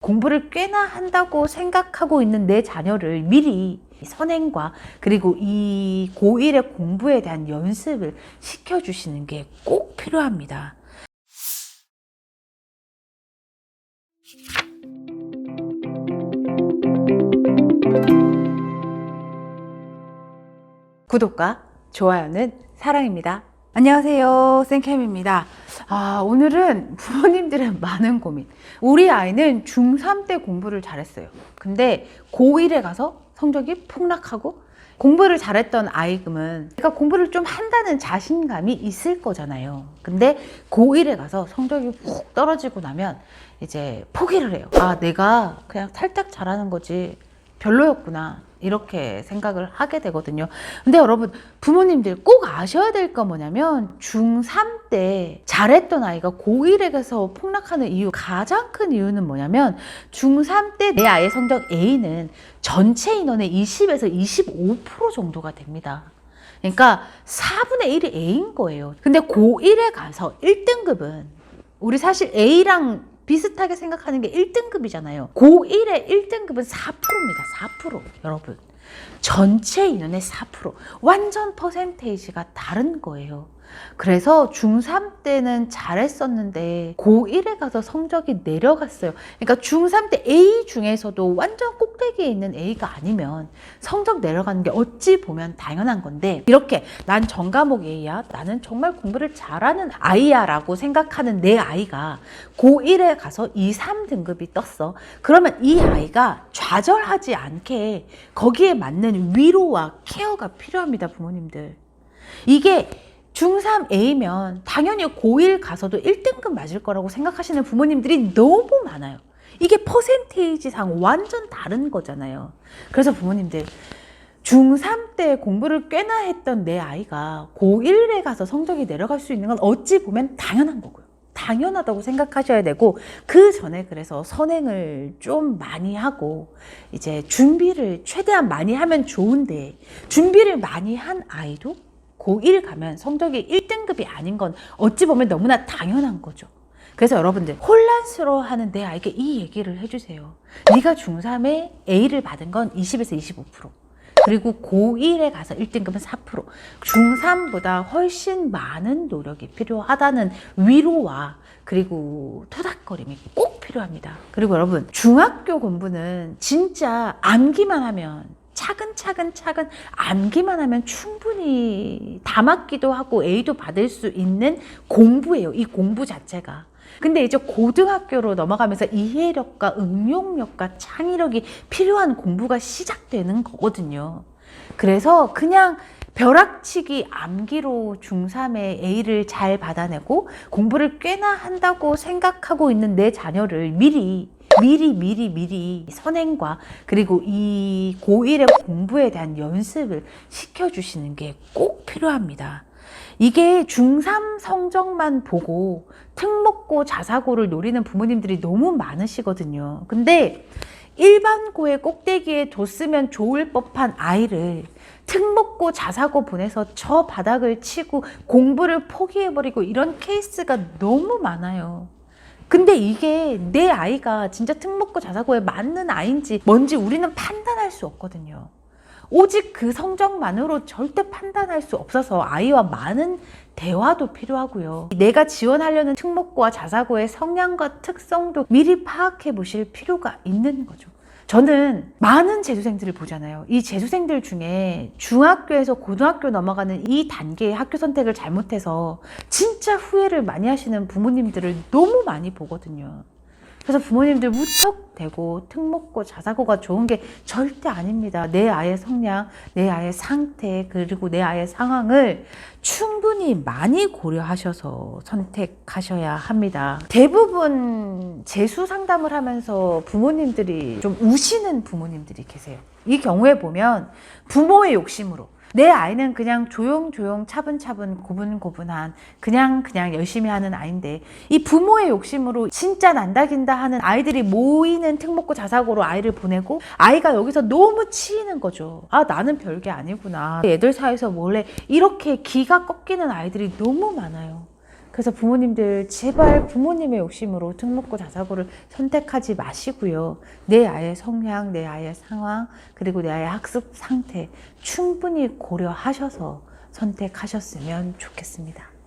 공부를 꽤나 한다고 생각하고 있는 내 자녀를 미리 선행과 그리고 이 고1의 공부에 대한 연습을 시켜주시는 게 꼭 필요합니다. 구독과 좋아요는 사랑입니다. 안녕하세요, 쌤캠입니다. 오늘은 부모님들의 많은 고민. 우리 아이는 중3 때 공부를 잘했어요. 근데 고1에 가서 성적이 폭락하고, 공부를 잘했던 아이금은 내가 공부를 좀 한다는 자신감이 있을 거잖아요. 근데 고1에 가서 성적이 푹 떨어지고 나면 이제 포기를 해요. 내가 그냥 살짝 잘하는 거지 별로였구나, 이렇게 생각을 하게 되거든요. 근데 여러분, 부모님들 꼭 아셔야 될 거 뭐냐면, 중3 때 잘했던 아이가 고1에 가서 폭락하는 이유, 가장 큰 이유는 뭐냐면, 중3 때 내 아이의 성적 A는 전체 인원의 20에서 25% 정도가 됩니다. 그러니까 4분의 1이 A인 거예요. 근데 고1에 가서 1등급은, 우리 사실 A랑 비슷하게 생각하는 게 1등급이잖아요. 고1의 1등급은 4%입니다. 4%. 여러분, 전체 인원의 4%. 완전 퍼센테이지가 다른 거예요. 그래서 중3 때는 잘했었는데 고1에 가서 성적이 내려갔어요. 그러니까 중3 때 A 중에서도 완전 꼭대기에 있는 A가 아니면 성적 내려가는 게 어찌 보면 당연한 건데, 이렇게 난 전과목 A야, 나는 정말 공부를 잘하는 아이야 라고 생각하는 내 아이가 고1에 가서 2, 3등급이 떴어. 그러면 이 아이가 좌절하지 않게 거기에 맞는 위로와 케어가 필요합니다, 부모님들. 이게 중3A면 당연히 고1 가서도 1등급 맞을 거라고 생각하시는 부모님들이 너무 많아요. 이게 퍼센테이지상 완전 다른 거잖아요. 그래서 부모님들, 중3 때 공부를 꽤나 했던 내 아이가 고1에 가서 성적이 내려갈 수 있는 건 어찌 보면 당연한 거고요. 당연하다고 생각하셔야 되고, 그 전에 그래서 선행을 좀 많이 하고 이제 준비를 최대한 많이 하면 좋은데, 준비를 많이 한 아이도 고1 가면 성적이 1등급이 아닌 건 어찌 보면 너무나 당연한 거죠. 그래서 여러분들, 혼란스러워하는 내 아이에게 이 얘기를 해주세요. 네가 중3에 A를 받은 건 20에서 25%. 그리고 고1에 가서 1등급은 4%. 중3보다 훨씬 많은 노력이 필요하다는 위로와 그리고 토닥거림이 꼭 필요합니다. 그리고 여러분, 중학교 공부는 진짜 암기만 하면, 차근차근 암기만 하면 충분히 다 맞기도 하고 A도 받을 수 있는 공부예요, 이 공부 자체가. 근데 이제 고등학교로 넘어가면서 이해력과 응용력과 창의력이 필요한 공부가 시작되는 거거든요. 그래서 그냥 벼락치기 암기로 중3의 A를 잘 받아내고 공부를 꽤나 한다고 생각하고 있는 내 자녀를 미리 선행과 그리고 이 고1의 공부에 대한 연습을 시켜주시는 게 꼭 필요합니다. 이게 중3 성적만 보고 특목고 자사고를 노리는 부모님들이 너무 많으시거든요. 근데 일반고의 꼭대기에 뒀으면 좋을 법한 아이를 특목고 자사고 보내서 저 바닥을 치고 공부를 포기해버리고, 이런 케이스가 너무 많아요. 근데 이게 내 아이가 진짜 특목고 자사고에 맞는 아이인지 뭔지 우리는 판단할 수 없거든요. 오직 그 성적만으로 절대 판단할 수 없어서 아이와 많은 대화도 필요하고요. 내가 지원하려는 특목고와 자사고의 성향과 특성도 미리 파악해 보실 필요가 있는 거죠. 저는 많은 재수생들을 보잖아요. 이 재수생들 중에 중학교에서 고등학교 넘어가는 이 단계의 학교 선택을 잘못해서 진짜 후회를 많이 하시는 부모님들을 너무 많이 보거든요. 그래서 부모님들 무턱대고 특목고 자사고가 좋은 게 절대 아닙니다. 내 아이의 성향, 내 아이의 상태, 그리고 내 아이의 상황을 충분히 많이 고려하셔서 선택하셔야 합니다. 대부분 재수 상담을 하면서 부모님들이 좀 우시는 부모님들이 계세요. 이 경우에 보면 부모의 욕심으로 내 아이는 그냥 조용조용 차분차분 고분고분한 그냥 열심히 하는 아이인데, 이 부모의 욕심으로 진짜 난다긴다 하는 아이들이 모이는 특목고 자사고로 아이를 보내고, 아이가 여기서 너무 치이는 거죠. 나는 별게 아니구나, 애들 사이에서 몰래, 이렇게 기가 꺾이는 아이들이 너무 많아요. 그래서 부모님들 제발 부모님의 욕심으로 특목고 자사고를 선택하지 마시고요. 내 아이의 성향, 내 아이의 상황, 그리고 내 아이의 학습 상태 충분히 고려하셔서 선택하셨으면 좋겠습니다.